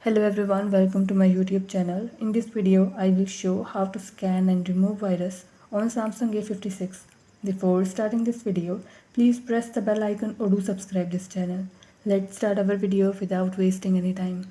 Hello everyone, welcome to my YouTube channel. In this video, I will show how to scan and remove virus on Samsung A56. Before starting this video, please press the bell icon or do subscribe this channel. Let's start our video without wasting any time.